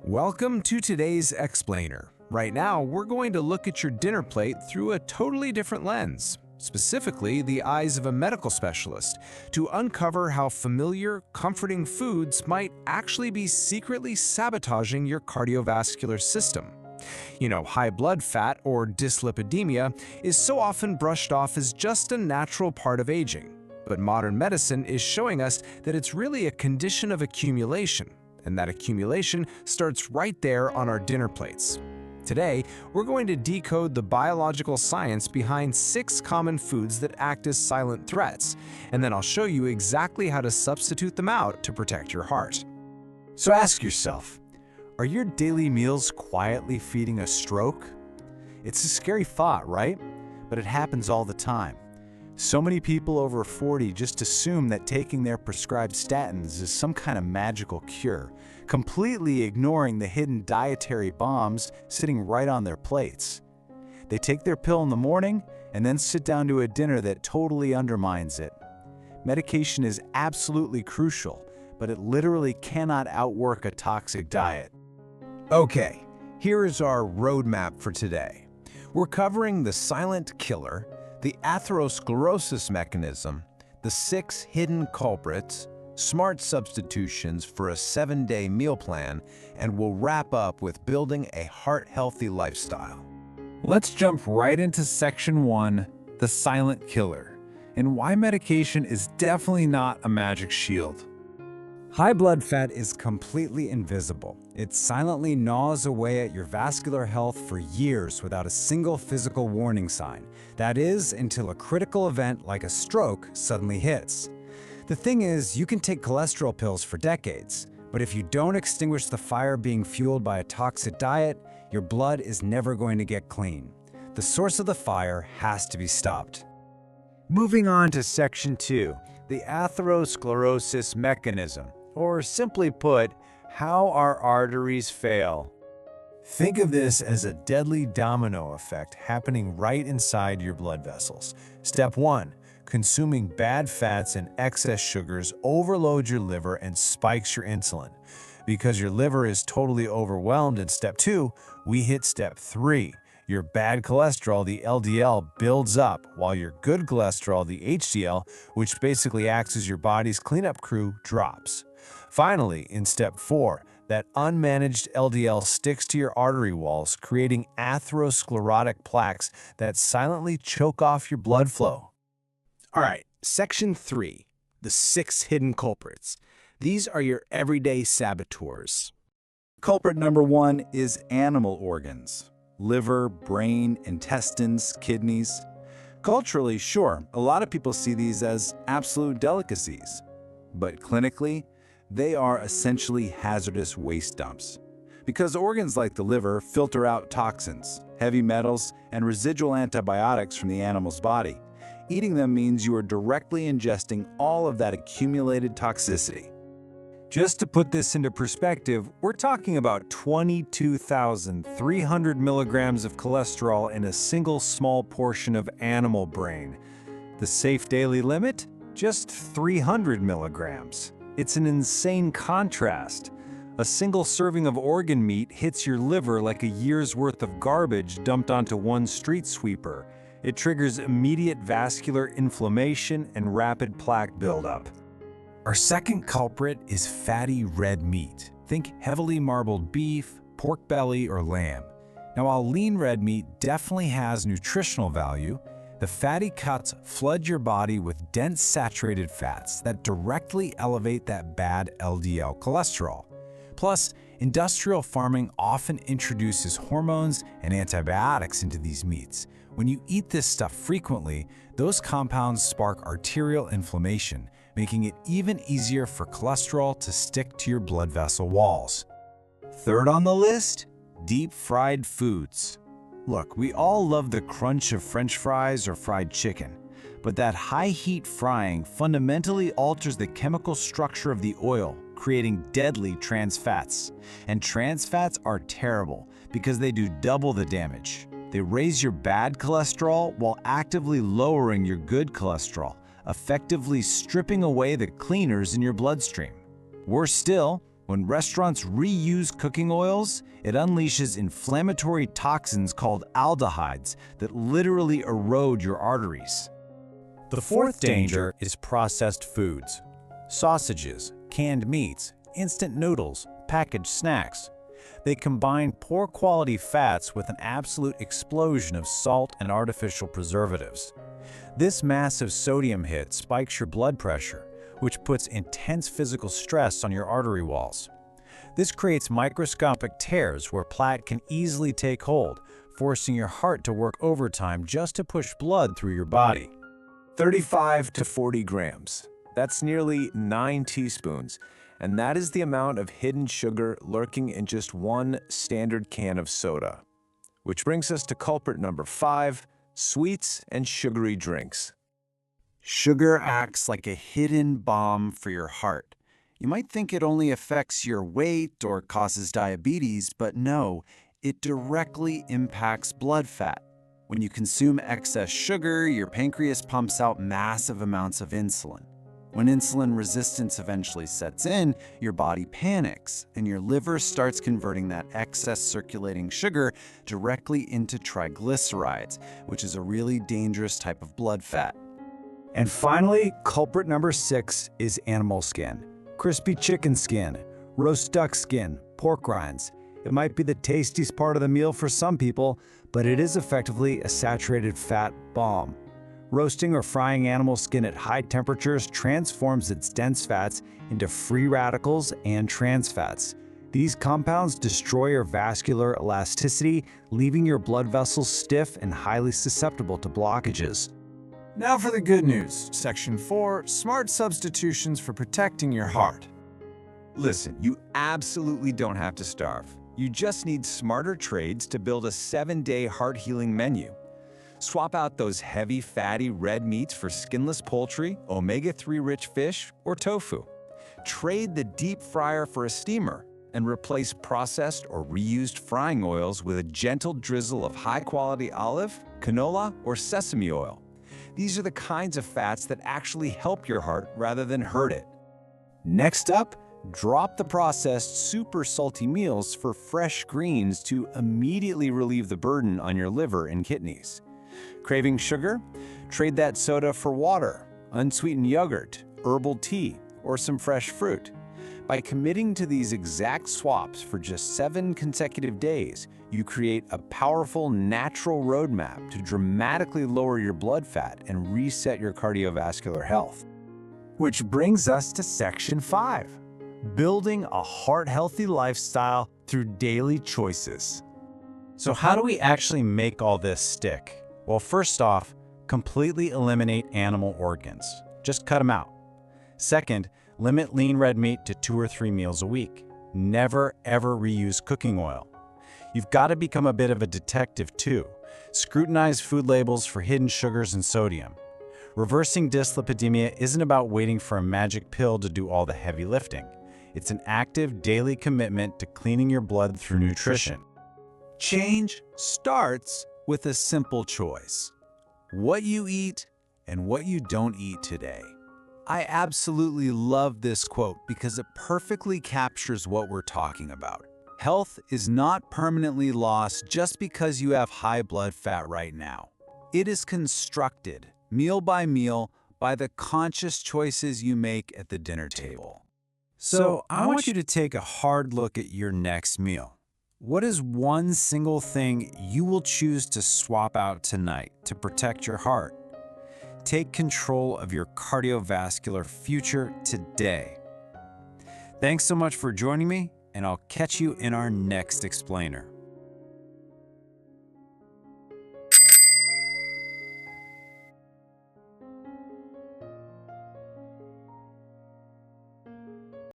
Welcome to today's Explainer. Right now, we're going to look at your dinner plate through a totally different lens, specifically the eyes of a medical specialist, to uncover how familiar, comforting foods might actually be secretly sabotaging your cardiovascular system. High blood fat or dyslipidemia is so often brushed off as just a natural part of aging. But modern medicine is showing us that it's really a condition of accumulation, and that accumulation starts right there on our dinner plates. Today, we're going to decode the biological science behind 6 common foods that act as silent threats, and then I'll show you exactly how to substitute them out to protect your heart. So ask yourself, are your daily meals quietly feeding a stroke? It's a scary thought, right? But it happens all the time. So many people over 40 just assume that taking their prescribed statins is some kind of magical cure, completely ignoring the hidden dietary bombs sitting right on their plates. They take their pill in the morning and then sit down to a dinner that totally undermines it. Medication is absolutely crucial, but it literally cannot outwork a toxic diet. Okay, here is our roadmap for today. We're covering the silent killer, the atherosclerosis mechanism, the 6 hidden culprits, smart substitutions for a 7-day meal plan, and we'll wrap up with building a heart-healthy lifestyle. Let's jump right into section 1, the silent killer, and why medication is definitely not a magic shield. High blood fat is completely invisible. It silently gnaws away at your vascular health for years without a single physical warning sign. That is, until a critical event like a stroke suddenly hits. The thing is, you can take cholesterol pills for decades, but if you don't extinguish the fire being fueled by a toxic diet, your blood is never going to get clean. The source of the fire has to be stopped. Moving on to section 2, the atherosclerosis mechanism, or simply put, how our arteries fail. Think of this as a deadly domino effect happening right inside your blood vessels. Step 1. Consuming bad fats and excess sugars overloads your liver and spikes your insulin. Because your liver is totally overwhelmed in step 2, we hit step 3. Your bad cholesterol, the LDL, builds up, while your good cholesterol, the HDL, which basically acts as your body's cleanup crew, drops. Finally, in step 4, that unmanaged LDL sticks to your artery walls, creating atherosclerotic plaques that silently choke off your blood flow. All right, section 3, the 6 hidden culprits. These are your everyday saboteurs. Culprit number 1 is animal organs. Liver, brain, intestines, kidneys. Culturally, sure, a lot of people see these as absolute delicacies. But clinically, they are essentially hazardous waste dumps. Because organs like the liver filter out toxins, heavy metals, and residual antibiotics from the animal's body. Eating them means you are directly ingesting all of that accumulated toxicity. Just to put this into perspective, we're talking about 22,300 milligrams of cholesterol in a single small portion of animal brain. The safe daily limit? Just 300 milligrams. It's an insane contrast. A single serving of organ meat hits your liver like a year's worth of garbage dumped onto one street sweeper. It triggers immediate vascular inflammation and rapid plaque buildup. Our second culprit is fatty red meat. Think heavily marbled beef, pork belly, or lamb. Now, while lean red meat definitely has nutritional value, the fatty cuts flood your body with dense saturated fats that directly elevate that bad LDL cholesterol. Plus, industrial farming often introduces hormones and antibiotics into these meats. When you eat this stuff frequently, those compounds spark arterial inflammation, making it even easier for cholesterol to stick to your blood vessel walls. Third on the list, deep-fried foods. Look, we all love the crunch of French fries or fried chicken, but that high-heat frying fundamentally alters the chemical structure of the oil, creating deadly trans fats. And trans fats are terrible because they do double the damage. They raise your bad cholesterol while actively lowering your good cholesterol, effectively stripping away the cleaners in your bloodstream. Worse still, When restaurants reuse cooking oils, it unleashes inflammatory toxins called aldehydes that literally erode your arteries. The fourth danger is processed foods. Sausages, canned meats, instant noodles, packaged snacks. They combine poor quality fats with an absolute explosion of salt and artificial preservatives. This massive sodium hit spikes your blood pressure, which puts intense physical stress on your artery walls. This creates microscopic tears where plaque can easily take hold, forcing your heart to work overtime just to push blood through your body. 35 to 40 grams. That's nearly 9 teaspoons, and that is the amount of hidden sugar lurking in just one standard can of soda. Which brings us to culprit number 5, sweets and sugary drinks. Sugar acts like a hidden bomb for your heart. You might think it only affects your weight or causes diabetes, but no, it directly impacts blood fat. When you consume excess sugar, your pancreas pumps out massive amounts of insulin. When insulin resistance eventually sets in, your body panics, and your liver starts converting that excess circulating sugar directly into triglycerides, which is a really dangerous type of blood fat. And finally, culprit number 6 is animal skin. Crispy chicken skin, roast duck skin, pork rinds. It might be the tastiest part of the meal for some people, but it is effectively a saturated fat bomb. Roasting or frying animal skin at high temperatures transforms its dense fats into free radicals and trans fats. These compounds destroy your vascular elasticity, leaving your blood vessels stiff and highly susceptible to blockages. Now for the good news. Section 4, smart substitutions for protecting your heart. Listen, you absolutely don't have to starve. You just need smarter trades to build a 7-day heart-healing menu. Swap out those heavy, fatty red meats for skinless poultry, omega-3 rich fish, or tofu. Trade the deep fryer for a steamer and replace processed or reused frying oils with a gentle drizzle of high-quality olive, canola, or sesame oil. These are the kinds of fats that actually help your heart rather than hurt it. Next up, drop the processed super salty meals for fresh greens to immediately relieve the burden on your liver and kidneys. Craving sugar? Trade that soda for water, unsweetened yogurt, herbal tea, or some fresh fruit. By committing to these exact swaps for just 7 consecutive days, you create a powerful natural roadmap to dramatically lower your blood fat and reset your cardiovascular health. Which brings us to section 5, building a heart-healthy lifestyle through daily choices. So how do we actually make all this stick? Well, first off, completely eliminate animal organs. Just cut them out. Second, limit lean red meat to 2 or 3 meals a week. Never, ever reuse cooking oil. You've got to become a bit of a detective too. Scrutinize food labels for hidden sugars and sodium. Reversing dyslipidemia isn't about waiting for a magic pill to do all the heavy lifting. It's an active daily commitment to cleaning your blood through nutrition. Change starts with a simple choice: what you eat and what you don't eat today. I absolutely love this quote because it perfectly captures what we're talking about. Health is not permanently lost just because you have high blood fat right now. It is constructed, meal by meal, by the conscious choices you make at the dinner table. So I want you to take a hard look at your next meal. What is one single thing you will choose to swap out tonight to protect your heart? Take control of your cardiovascular future today. Thanks so much for joining me, and I'll catch you in our next explainer.